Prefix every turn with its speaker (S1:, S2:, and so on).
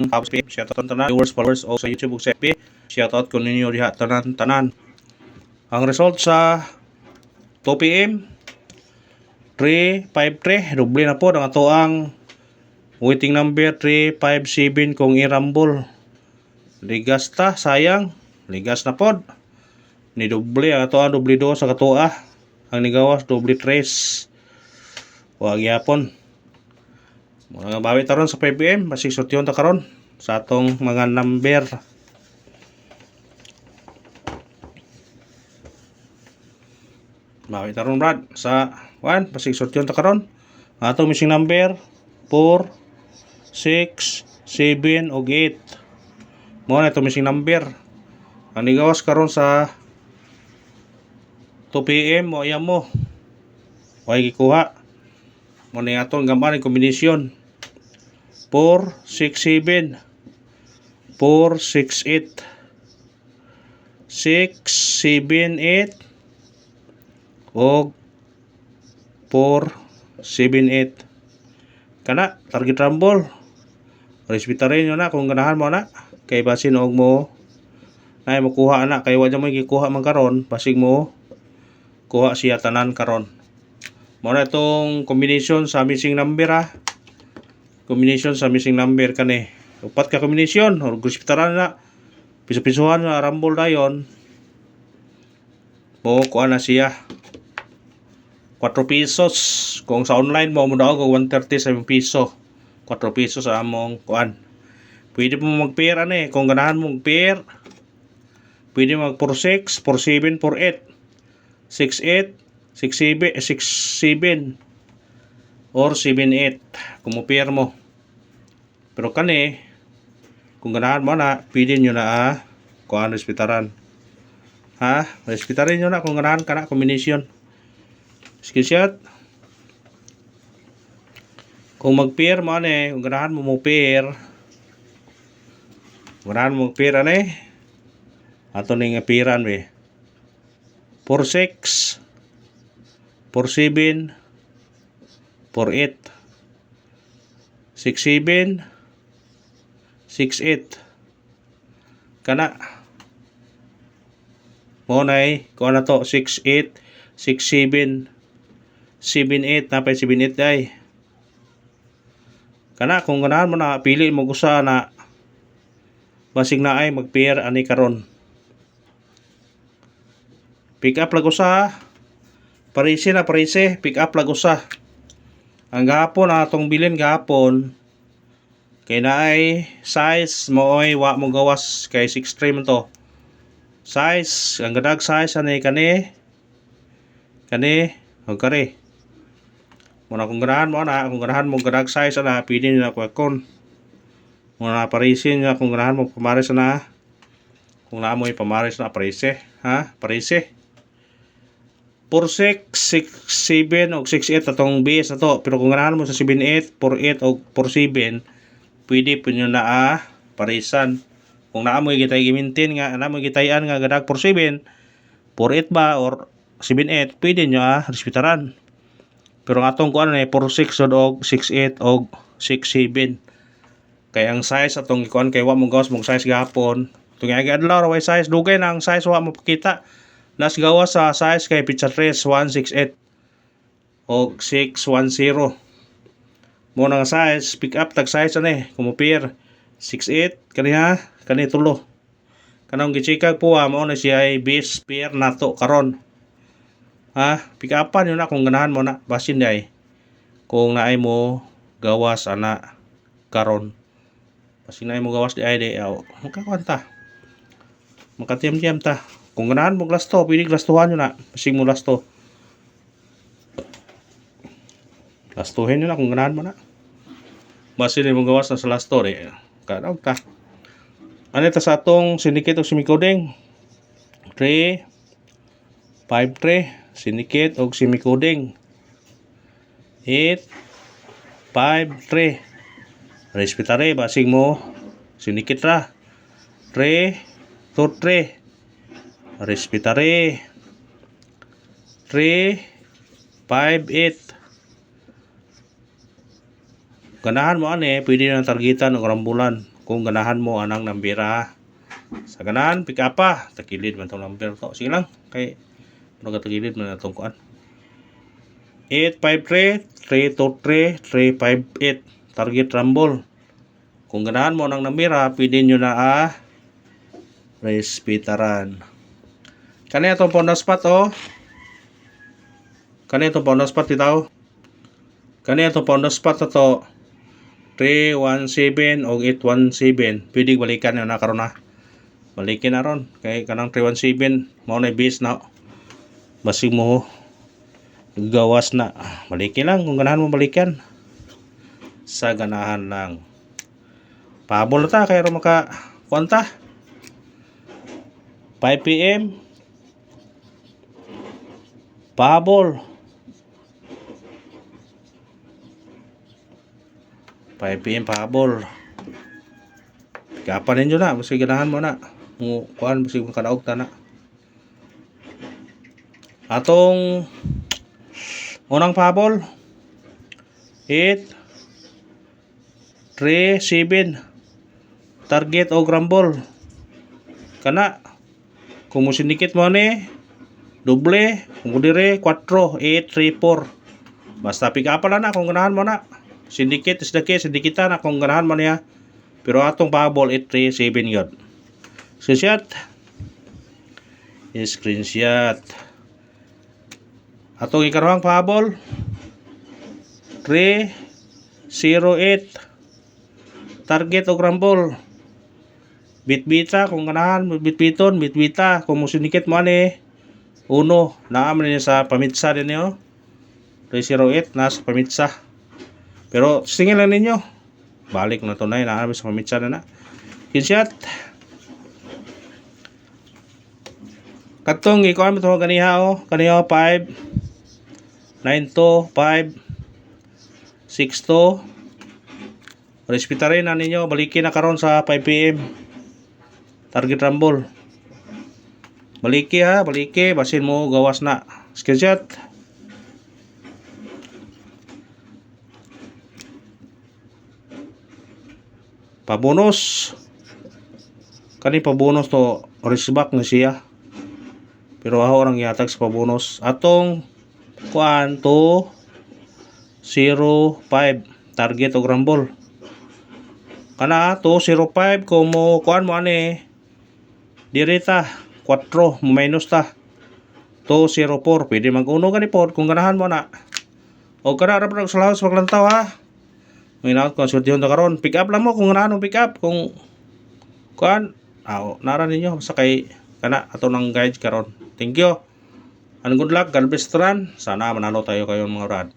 S1: Shoutout tanan viewers, followers o sa YouTube ug sa FB. Shoutout ko ninyo diha tanan. Ang result sa 2 PM 353 doble na po ang ato ang waiting number 357 kung i-rumble. Ligas ta, sayang. Ligas na pod. Ni doble ang ato ang doble 2 sa katoa. Ang nigawas doble 3. Wa gyapon. Mga bawi taron sa 5pm, basig sutyon ta karon sa atong mga number. Bawi taron brad sa 1, basig sutyon ta karon. Atong missing number 4, 6, 7 ug 8. Mo na ito missing number. Ang nigawas karon sa 2pm mo ayan mo. Way gikuha. Mo ni atong gamay kombinasyon. 4, 6, 7 4, 6, 8 6, 7, 8 o 4, 7, 8 kana target rumble. Respetarin nyo na kung ganahan mo na kay basin og mo na mo kuha na kay wa mo gikuha man karon basig mo kuha siya tanan karon. Mo na itong combination sa missing number combination sa missing number kani upat ka combination or respetaran na piso-pisohan na rumble dayon mo kuha na siya 4 pesos kung sa online mo daog og 137 piso 4 pesos sa among kuan. Pwede mo mag-pair kung ganahan mong pair. Pwede mag 46, 47, 48, 68, 67, 67 or 78 kung mo pair mo. Pero kani kung ganahan mo na pwede nyo na kuan respetaran. Respetarin nyo na kung ganahan ka na combination. Screenshot. Kung mag-pair mo kung ganahan mo pair. Ganahan mo pair ato ning pairan 46 47 48 67 68 kana mo nay kuan na to 68 67 78 napay 78 ay kana kung ganahan mo na pili mo usa na basig na ay mag-pair ani karon. Pick up lag usa parisi pick up lag usa. Ang gahapon atong bilin gahapon kay naay size mo wa mo gawas kay 6 man to. Size ang gadag size kani o kare. Muna kung ganahan mo gadag size pwede na kon. Muna parisin nga kung ganahan mo pamares na kung naa mo pamares na parisi parisi 46, 67 o 68 atong base na to. Pero kung ganahan mo sa 78, 48 o 47 pwede po nyo na parisan. Kung naa mo gitay gimintin nga naa mo gitayan nga gadag 47 48 ba or 78 pwede nyo respetaran. Pero ang atong kuan 46 og 68 og 67 kay ang size atong kuan kay wa mo gawas mong size gahapon tung agi adlaw way size dugay na ang size wa mo pakita. Nas gawas sa size kay pizza 3 168 og 610 mo nang size pick up tag size kung pair 68 kani tulo kanang gichikag po mo na siya ay base pair nato karon. Pick upan yun na kung ganahan mo na basin day kung naay mo gawas karon basin naay mo gawas di ay makakwanta makatiyam-tiyam ta. Kung ganahan mo lasto pwede lastuhan nyo na basin mo lasto lastuhin nyo na kung ganahan mo na basin naay mo gawas sa lasto kanaw ta ta sa atong syndicate o semi-coding 3 5 3 syndicate og semi-coding 8 5 3 respetare basig mo syndicate ra 3 2 3 respetare 3 5 8 ganahan mo pwede na targetan og rambulan kung ganahan mo anang nambira. Sa ganahan pick up pa takilid man tong number to. Sige lang kay ano ka takilid man natong kuan. 853-323-358 target rumble. Kung ganahan mo nang namira, pwede nyo na respetaran. Kani itong bonus spot Kani itong bonus spot itaw. Kani itong bonus spot na to 317 o 817. Pwede balikan nyo na karon na. Balikin na ron. Kaya kanang 317 mao na base na. Basig mo gawas na. Balikin lang kung ganahan mo balikan. Sa ganahan lang. Pahabol ta kaya ro maka kwanta. 5 PM pahabol. 5 PM pahabol. Kapan ninyo na, mas ganahan mo na. Kuan mas kadaog ta na. Atong unang pahabol 837 target o rumble. Kana kung mo sindikit mo ni doble, kung dire 4 834. Basta pick up na kung ganahan mo na. Sindikit sindikita na kung ganahan mo niya. Pero atong pahabol 837 yun. Screenshot. Atong ikarohang pahabol 308 target o rumble. Bitbita kung ganahan bitbiton bitbita kung musindikit mo ani uno naam niya sa pamitsa din niyo 308 na sa pamitsa. Pero singil lang ninyo balik na tunay naam sa pamitsa na screenshot. Katong ikuan mo to ganiha kaniya 5 9 5 6 respetarin na ninyo balikin na karon sa 5 PM target rumble. Baliki basin mo gawas na. Screenshot. Pabonus. Kani pabonus to risback na siya. Pero ako orang yatag sa pabonus. Atong kuan to 05 target o rumble. Kana to 05 kung mo kuan mo ani direta 4 minus ta to 04 pwede mag-uno gani pod kung ganahan mo na o kana ra pag sa paglantaw may naot ko sultihon ta karon pick up lang mo kung ganahan mo pick up kung kuan nara ninyo sa kay kana ato nang guide karon. Thank you and good luck. God bless. Sana manalo tayo kayon mga rad.